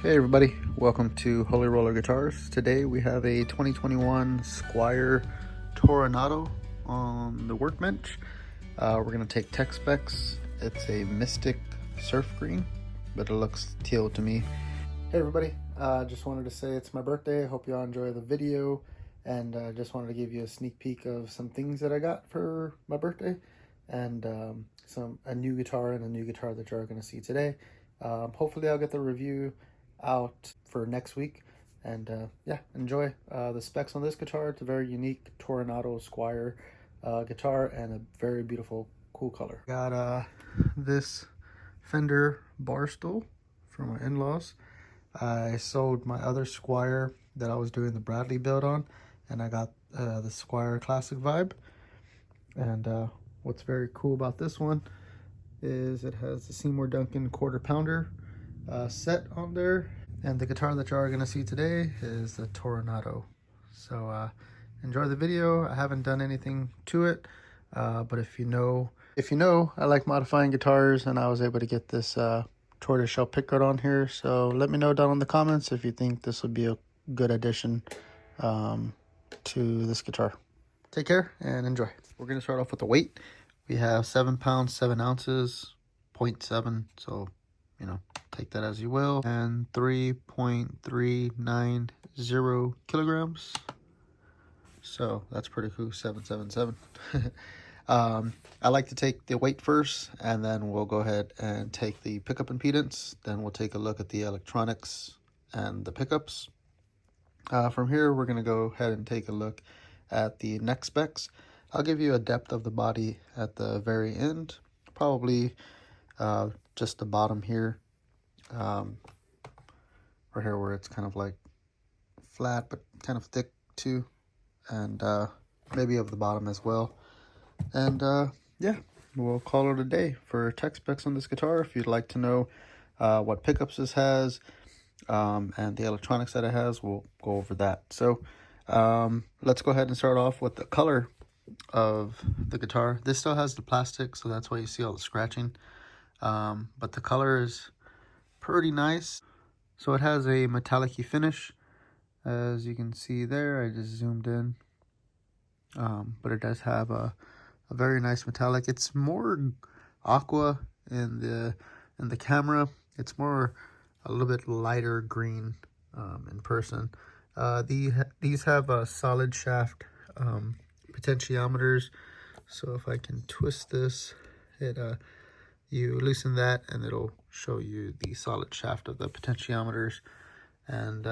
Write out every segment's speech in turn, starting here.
Hey everybody, welcome to Holy Roller Guitars. Today we have a 2021 Squier Toronado on the workbench. We're going to take tech specs. It's a Mystic Surf Green, but it looks teal to me. Hey everybody, just wanted to say it's my birthday. I hope you all enjoy the video, and just wanted to give you a sneak peek of some things that I got for my birthday, and a new guitar and a new guitar that you're going to see today. Hopefully I'll get the review out for next week, and yeah, enjoy the specs on this guitar. It's a very unique Toronado Squier guitar and a very beautiful, cool color. Got this Fender bar stool from my in-laws. I sold my other Squier that I was doing the Bradley build on, and I got the Squier Classic Vibe. And what's very cool about this one is it has the Seymour Duncan quarter pounder set on there, and the guitar that you are going to see today is the Toronado. So enjoy the video. I haven't done anything to it, but if you know I like modifying guitars, and I was able to get this tortoiseshell pickguard on here. So let me know down in the comments if you think this would be a good addition to this guitar. Take care and enjoy. We're going to start off with the weight. We have 7 pounds 7 ounces, 0.7, so you know, take that as you will, and 3.390 kilograms. So that's pretty cool. 777. I like to take the weight first, and then we'll go ahead and take the pickup impedance. Then we'll take a look at the electronics and the pickups. From here, we're going to go ahead and take a look at the neck specs. I'll give you a depth of the body at the very end, probably just the bottom here, right here where it's kind of like flat but kind of thick too, and maybe of the bottom as well. And yeah, we'll call it a day for tech specs on this guitar. If you'd like to know what pickups this has and the electronics that it has, we'll go over that. So let's go ahead and start off with the color of the guitar. This still has the plastic, so that's why you see all the scratching, but the color is pretty nice. So it has a metallic-y finish, as you can see there. I just zoomed in, but it does have a very nice metallic. It's more aqua in the camera. It's more a little bit lighter green in person. These have a solid shaft potentiometers. So if I can twist this, you loosen that and it'll show you the solid shaft of the potentiometers. And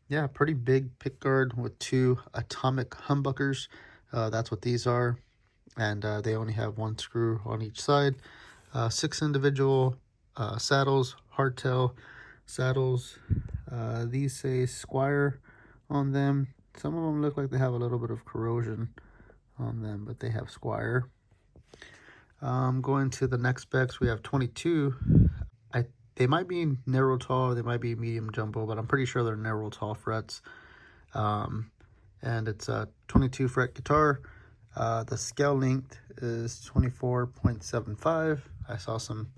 yeah, pretty big pickguard with 2 atomic humbuckers. That's what these are, and they only have 1 screw on each side. 6 individual saddles, hardtail saddles. These say Squier on them. Some of them look like they have a little bit of corrosion on them, but they have Squier. Going to the next specs, we have 22. They might be narrow tall, they might be medium jumbo, but I'm pretty sure they're narrow tall frets. And it's a 22 fret guitar. The scale length is 24.75. I saw some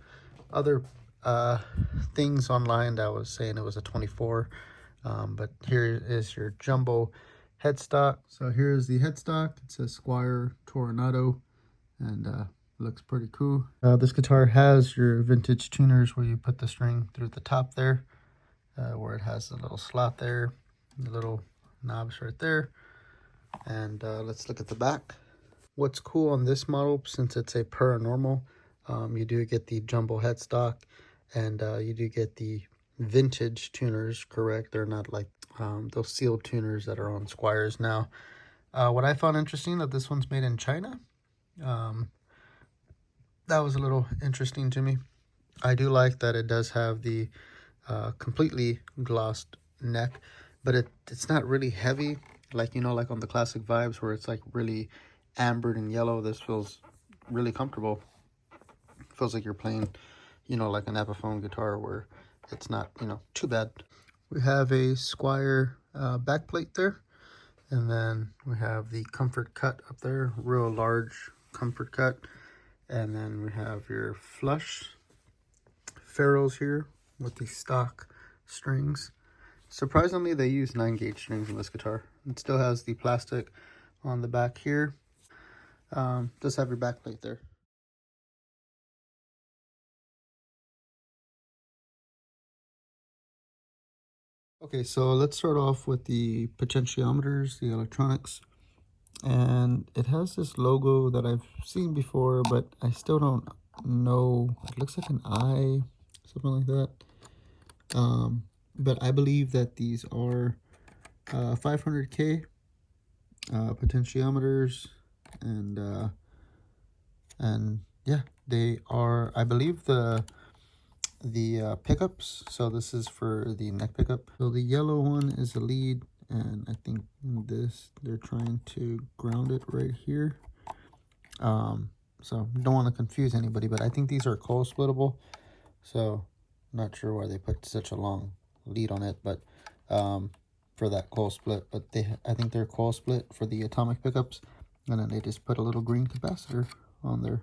other things online that was saying it was a 24, but here is your jumbo headstock. So here's the headstock. It says Squier Toronado, and looks pretty cool. This guitar has your vintage tuners where you put the string through the top there, where it has a little slot there, the little knobs right there. And let's look at the back. What's cool on this model, since it's a paranormal, you do get the jumbo headstock, and you do get the vintage tuners, correct? They're not like those sealed tuners that are on Squiers now. What I found interesting, that this one's made in China. That was a little interesting to me. I do like that it does have the completely glossed neck, but it's not really heavy, like, you know, like on the Classic Vibes where it's like really ambered and yellow. This feels really comfortable. It feels like you're playing, you know, like an Epiphone guitar where it's not, you know, too bad. We have a Squier backplate there, and then we have the comfort cut up there, real large comfort cut. And then we have your flush ferrules here with the stock strings. Surprisingly, they use 9-gauge strings in this guitar. It still has the plastic on the back here. Just have your back plate there. Okay, so let's start off with the potentiometers, the electronics. And it has this logo that I've seen before, but I still don't know. It looks like an eye, something like that. But I believe that these are 500K potentiometers, and yeah, they are, I believe, the pickups. So this is for the neck pickup. So the yellow one is the lead, and I think this, they're trying to ground it right here. So don't want to confuse anybody, but I think these are coil splittable. So not sure why they put such a long lead on it, but for that coil split. But I think they're coil split for the atomic pickups, and then they just put a little green capacitor on there.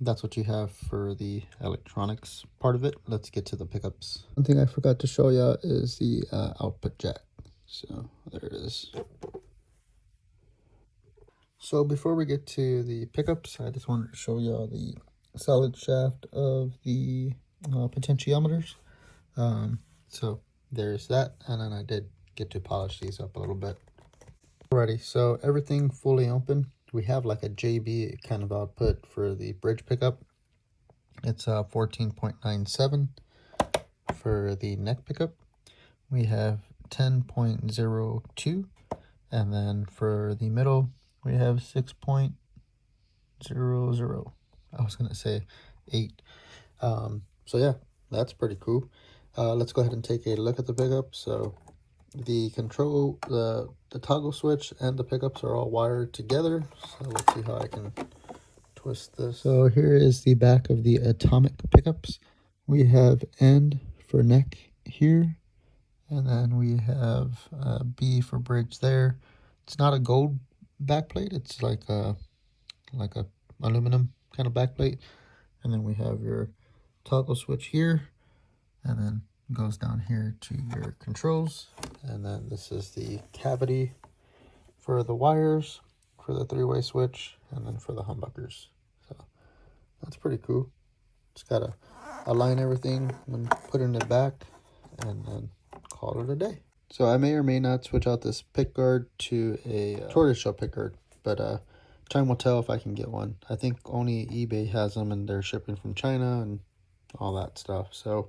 That's what you have for the electronics part of it. Let's get to the pickups. One thing I forgot to show you is the output jack. So there it is. So before we get to the pickups, I just wanted to show you the solid shaft of the potentiometers. So there's that, and then I did get to polish these up a little bit. Alrighty, so everything fully open. We have like a JB kind of output for the bridge pickup. It's 14.97. For the neck pickup, we have 10.02, and then for the middle, we have 6.00. I was gonna say 8. So yeah, that's pretty cool. Let's go ahead and take a look at the pickup. So the control, the toggle switch and the pickups are all wired together. So let's see how I can twist this. So here is the back of the atomic pickups. We have N for neck here, and then we have B for bridge there. It's not a gold backplate. It's like a aluminum kind of backplate. And then we have your toggle switch here, and then goes down here to your controls. And then this is the cavity for the wires, for the 3-way switch, and then for the humbuckers. So that's pretty cool. Just gotta align everything and put in it back, and then call it a day. So I may or may not switch out this pick guard to a tortoiseshell pick guard, but time will tell if I can get one. I think only eBay has them, and they're shipping from China and all that stuff. So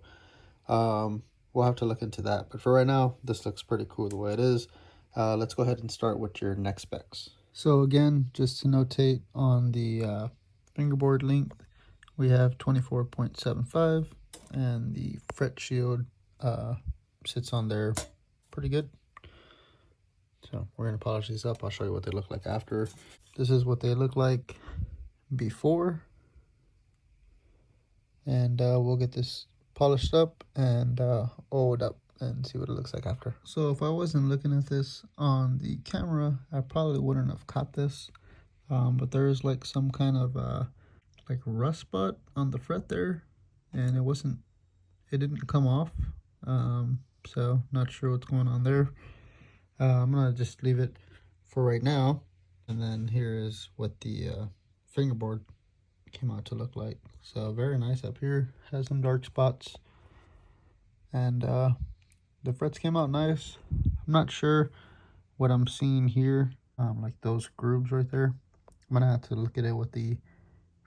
we'll have to look into that. But for right now, this looks pretty cool the way it is. Let's go ahead and start with your neck specs. So again, just to notate on the fingerboard length, we have 24.75, and the fret shield sits on there pretty good. So we're going to polish these up. I'll show you what they look like after. This is what they look like before. And we'll get this polished up and oiled up and see what it looks like after. So if I wasn't looking at this on the camera, I probably wouldn't have caught this. But there is like some kind of like rust spot on the fret there, and it didn't come off. So not sure what's going on there. I'm gonna just leave it for right now. And then here is what the fingerboard came out to look like. So very nice up here, has some dark spots, and the frets came out nice. I'm not sure what I'm seeing here, like those grooves right there. I'm gonna have to look at it with the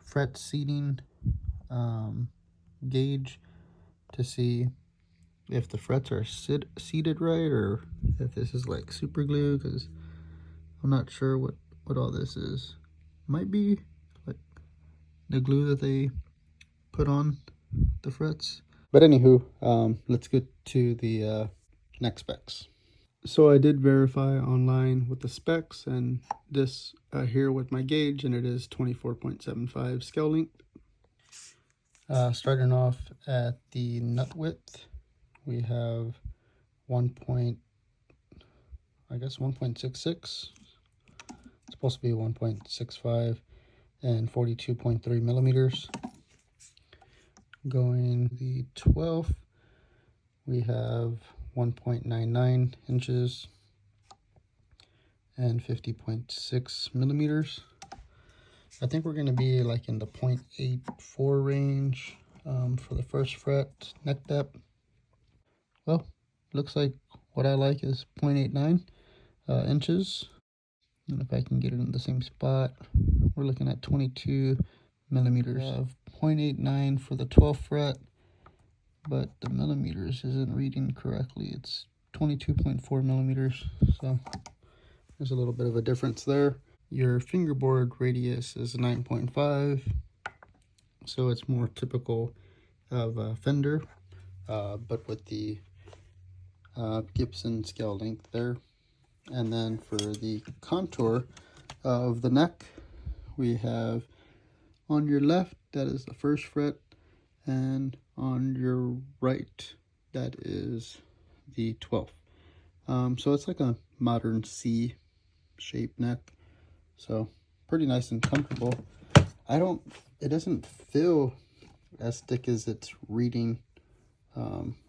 fret seating gauge to see if the frets are seated right, or if this is like super glue, because I'm not sure what all this is. Might be like the glue that they put on the frets. But anywho, let's get to the neck specs. So I did verify online with the specs, and this here with my gauge, and it is 24.75 scale length. Starting off at the nut width, we have 1.66. It's supposed to be 1.65 and 42.3 millimeters. Going the 12th, we have 1.99 inches and 50.6 millimeters. I think we're going to be like in the 0.84 range for the first fret neck depth. Well, looks like what I like is 0.89 inches. And if I can get it in the same spot, we're looking at 22 millimeters. Of 0.89 for the 12th fret, but the millimeters isn't reading correctly. It's 22.4 millimeters, so there's a little bit of a difference there. Your fingerboard radius is 9.5, so it's more typical of a Fender, but with the Gibson scale length there. And then for the contour of the neck, we have on your left, that is the first fret, and on your right, that is the 12th. So it's like a modern C shaped neck. So pretty nice and comfortable. It doesn't feel as thick as it's reading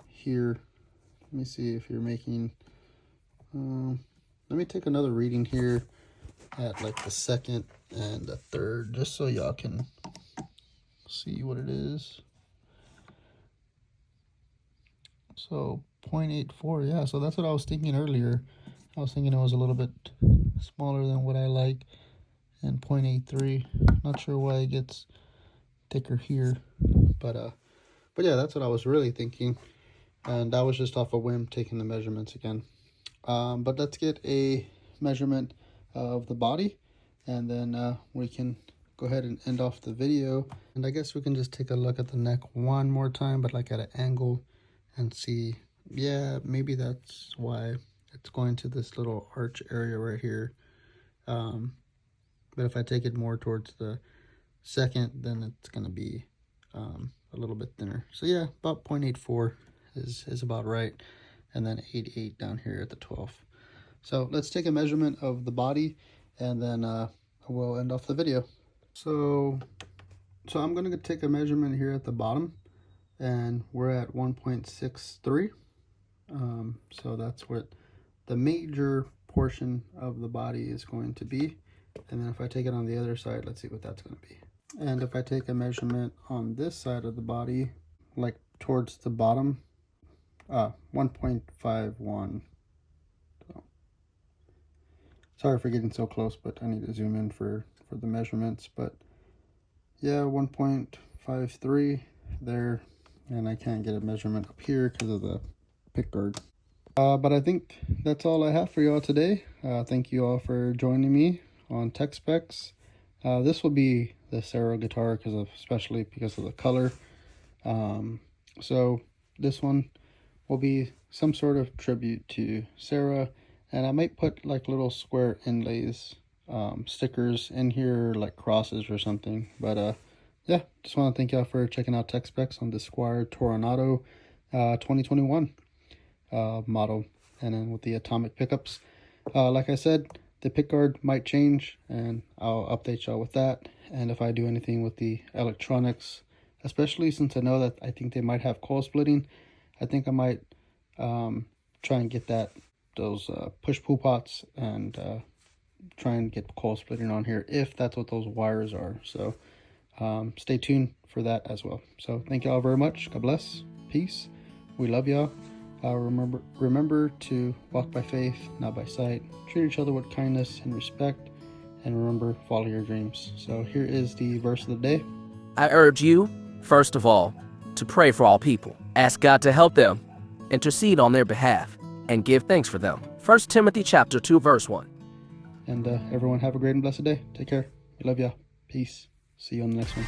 here. Let me see if you're making, let me take another reading here at like the second and the third, just so y'all can see what it is. So 0.84, yeah, so that's what I was thinking earlier. I was thinking it was a little bit smaller than what I like, and 0.83. Not sure why it gets thicker here, but yeah, that's what I was really thinking, and that was just off a whim taking the measurements again. But let's get a measurement of the body, and then we can go ahead and end off the video. And I guess we can just take a look at the neck one more time, but like at an angle, and see, yeah, maybe that's why it's going to this little arch area right here. But if I take it more towards the second, then it's going to be a little bit thinner. So yeah, about 0.84 is about right. And then 88 down here at the 12th. So let's take a measurement of the body, and then we'll end off the video. So I'm going to take a measurement here at the bottom, and we're at 1.63. So that's what the major portion of the body is going to be. And then if I take it on the other side, let's see what that's going to be. And if I take a measurement on this side of the body, like towards the bottom, 1.51. So, sorry for getting so close, but I need to zoom in for the measurements. But yeah, 1.53 there, and I can't get a measurement up here because of the pick guard. But I think that's all I have for y'all today. Thank you all for joining me on Tech Specs. This will be the Sarah guitar especially because of the color. So this one will be some sort of tribute to Sarah, and I might put like little square inlays, stickers in here, like crosses or something. But yeah, just want to thank y'all for checking out Tech Specs on the Squier Toronado 2021 model, and then with the atomic pickups. Like I said, the pickguard might change, and I'll update y'all with that. And if I do anything with the electronics, especially since I know that I think they might have coil splitting, I think I might try and get those push-pull pots, and try and get coil splitting on here if that's what those wires are. So stay tuned for that as well. So thank y'all very much. God bless. Peace. We love y'all. Remember to walk by faith, not by sight. Treat each other with kindness and respect, and remember, follow your dreams. So here is the verse of the day. I urge you, first of all, to pray for all people. Ask God to help them, intercede on their behalf, and give thanks for them. 1 Timothy chapter 2, verse 1. And everyone have a great and blessed day. Take care. We love y'all. Peace. See you on the next one.